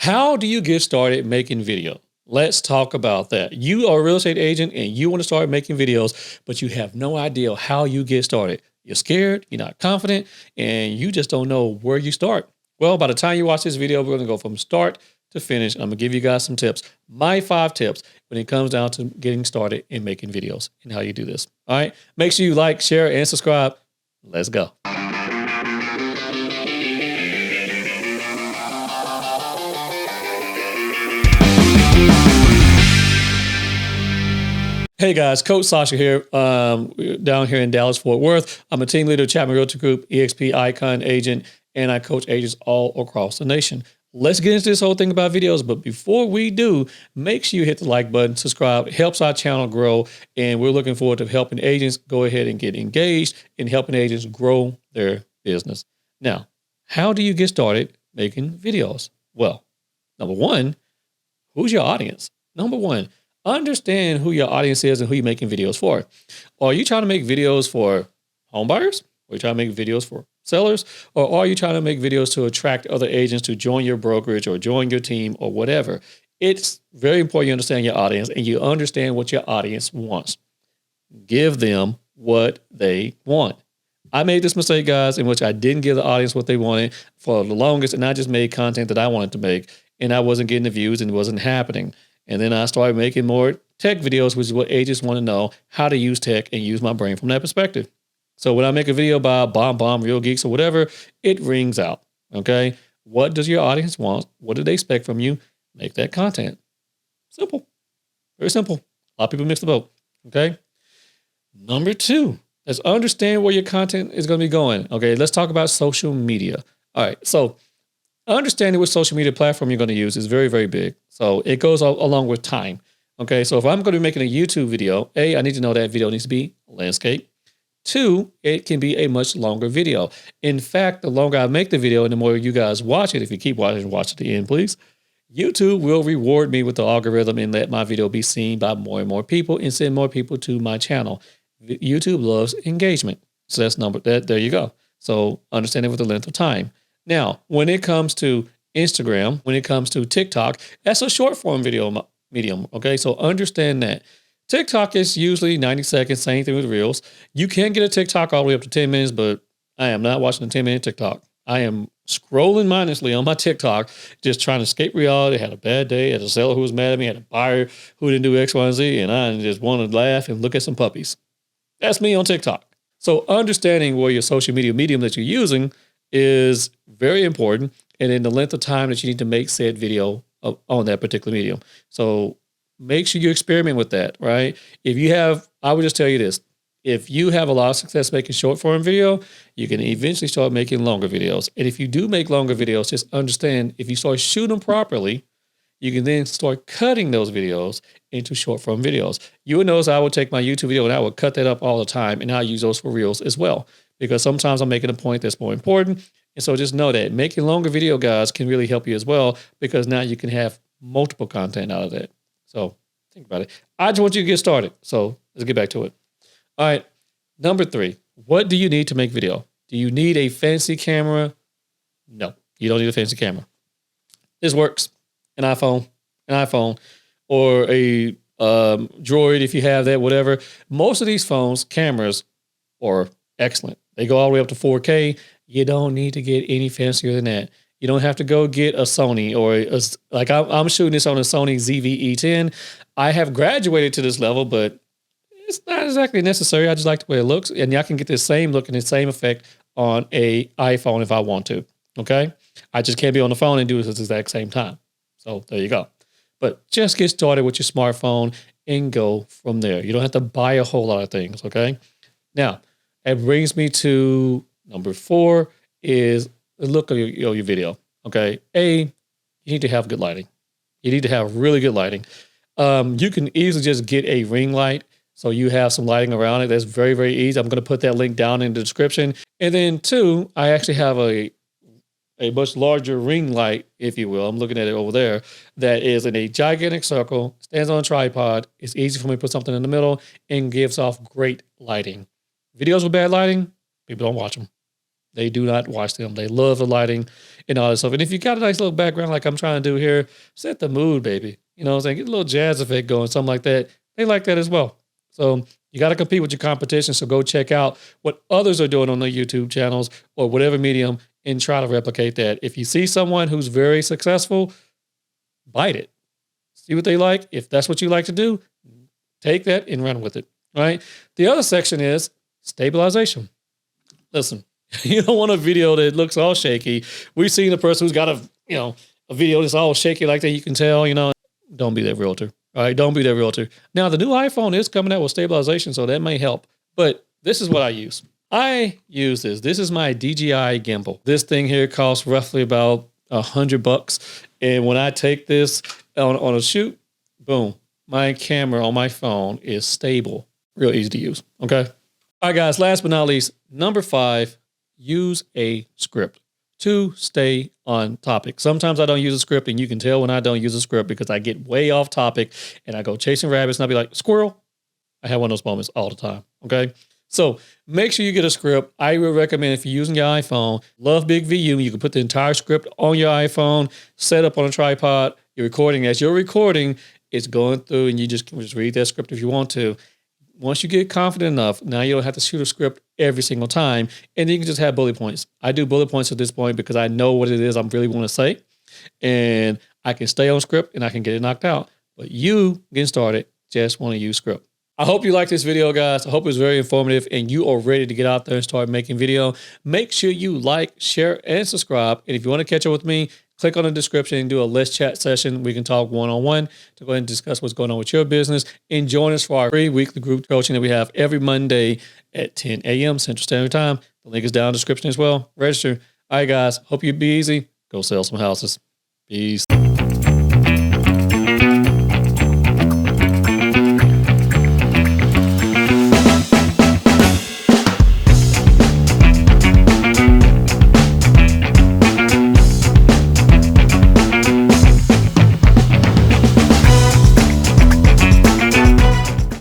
How do you get started making video? Let's talk about that. You are a real estate agent and you want to start making videos, but you have no idea how you get started. You're scared, you're not confident, and you just don't know where you start. Well, by the time you watch this video, we're going to go from start to finish. I'm going to give you guys some tips, my 5 tips when it comes down to getting started in making videos and how you do this. All right. Make sure you like, share, and subscribe. Let's go. Hey guys, Coach Sascha here, down here in Dallas, Fort Worth. I'm a team leader of Chatman Realty Group, EXP Icon agent, and I coach agents all across the nation. Let's get into this whole thing about videos, but before we do, make sure you hit the like button, subscribe. It helps our channel grow, and we're looking forward to helping agents go ahead and get engaged and helping agents grow their business. Now, how do you get started making videos? Well, number one, who's your audience? Number one, understand who your audience is and who you're making videos for. Are you trying to make videos for home buyers? Are you trying to make videos for sellers? Or are you trying to make videos to attract other agents to join your brokerage or join your team or whatever? It's very important you understand your audience and you understand what your audience wants. Give them what they want. I made this mistake, guys, in which I didn't give the audience what they wanted for the longest, and I just made content that I wanted to make, and I wasn't getting the views and it wasn't happening. And then I started making more tech videos, which is what agents want to know, how to use tech and use my brain from that perspective. So when I make a video about Real Geeks or whatever, it rings out, okay? What does your audience want? What do they expect from you? Make that content. Simple. Very simple. A lot of people miss the boat, okay? Number 2, let's understand where your content is going to be going. Okay, let's talk about social media. All right, so understanding what social media platform you're going to use is very, very big. So it goes along with time. Okay, so if I'm going to be making a YouTube video, A, I need to know that video needs to be landscape. 2, it can be a much longer video. In fact, the longer I make the video and the more you guys watch it, if you keep watching, watch to the end, please, YouTube will reward me with the algorithm and let my video be seen by more and more people and send more people to my channel. YouTube loves engagement. So that's there you go. So understanding with the length of time. Now, when it comes to Instagram, when it comes to TikTok, that's a short form video medium. Okay, so understand that. TikTok is usually 90 seconds, same thing with Reels. You can get a TikTok all the way up to 10 minutes, but I am not watching a 10-minute TikTok. I am scrolling mindlessly on my TikTok, just trying to escape reality. Had a bad day, had a seller who was mad at me, had a buyer who didn't do X, Y, and Z, and I just wanted to laugh and look at some puppies. That's me on TikTok. So understanding where your social media medium that you're using is very important, and then the length of time that you need to make said video on that particular medium. So make sure you experiment with that, right? I would just tell you this. If you have a lot of success making short form video, you can eventually start making longer videos. And if you do make longer videos, just understand if you start shooting them properly, you can then start cutting those videos into short form videos. You would notice I would take my YouTube video and I would cut that up all the time, and I use those for Reels as well, because sometimes I'm making a point that's more important. And so just know that making longer video, guys, can really help you as well, because now you can have multiple content out of that. So think about it. I just want you to get started. So let's get back to it. All right. Number 3, what do you need to make video? Do you need a fancy camera? No, you don't need a fancy camera. This works. An iPhone, or a Droid if you have that, whatever. Most of these phones, cameras are excellent. They go all the way up to 4K. You don't need to get any fancier than that. You don't have to go get a Sony like I'm shooting this on a Sony ZV-E10. I have graduated to this level, but it's not exactly necessary. I just like the way it looks, and I can get the same look and the same effect on a iPhone if I want to. Okay, I just can't be on the phone and do it at the exact same time. So there you go. But just get started with your smartphone and go from there. You don't have to buy a whole lot of things. Okay. Now, it brings me to number 4 is the look of your video. Okay. You need to have good lighting. You need to have really good lighting. You can easily just get a ring light, so you have some lighting around it. That's very, very easy. I'm going to put that link down in the description. And then 2, I actually have a much larger ring light, if you will. I'm looking at it over there. That is in a gigantic circle, stands on a tripod. It's easy for me to put something in the middle and gives off great lighting. Videos with bad lighting, people don't watch them. They do not watch them. They love the lighting and all this stuff. And if you got a nice little background like I'm trying to do here, set the mood, baby. You know what I'm saying? Get a little jazz effect going, something like that. They like that as well. So you got to compete with your competition. So go check out what others are doing on their YouTube channels or whatever medium and try to replicate that. If you see someone who's very successful, bite it. See what they like. If that's what you like to do, take that and run with it, right? The other section is stabilization. Listen, you don't want a video that looks all shaky. We've seen a person who's got a video that's all shaky like that. You can tell, don't be that realtor. All right, don't be that realtor. Now, the new iPhone is coming out with stabilization, so that may help. But this is what I use. I use this. This is my DJI gimbal. This thing here costs roughly about $100. And when I take this on a shoot, boom, my camera on my phone is stable. Real easy to use, okay? All right, guys, last but not least, number 5, use a script to stay on topic. Sometimes I don't use a script, and you can tell when I don't use a script because I get way off topic and I go chasing rabbits and I'll be like, squirrel. I have one of those moments all the time, okay? So make sure you get a script. I would recommend if you're using your iPhone, love Big VU, you can put the entire script on your iPhone, set up on a tripod, you're recording. As you're recording, it's going through and you just read that script if you want to. Once you get confident enough, now you don't have to shoot a script every single time, and you can just have bullet points. I do bullet points at this point because I know what it is I really want to say, and I can stay on script and I can get it knocked out. But you getting started just want to use script. I hope you liked this video, guys. I hope it was very informative and you are ready to get out there and start making video. Make sure you like, share, and subscribe. And if you want to catch up with me, click on the description and do a Let's Chat session. We can talk one-on-one to go ahead and discuss what's going on with your business. And join us for our free weekly group coaching that we have every Monday at 10 a.m. Central Standard Time. The link is down in the description as well. Register. All right, guys. Hope you be easy. Go sell some houses. Peace.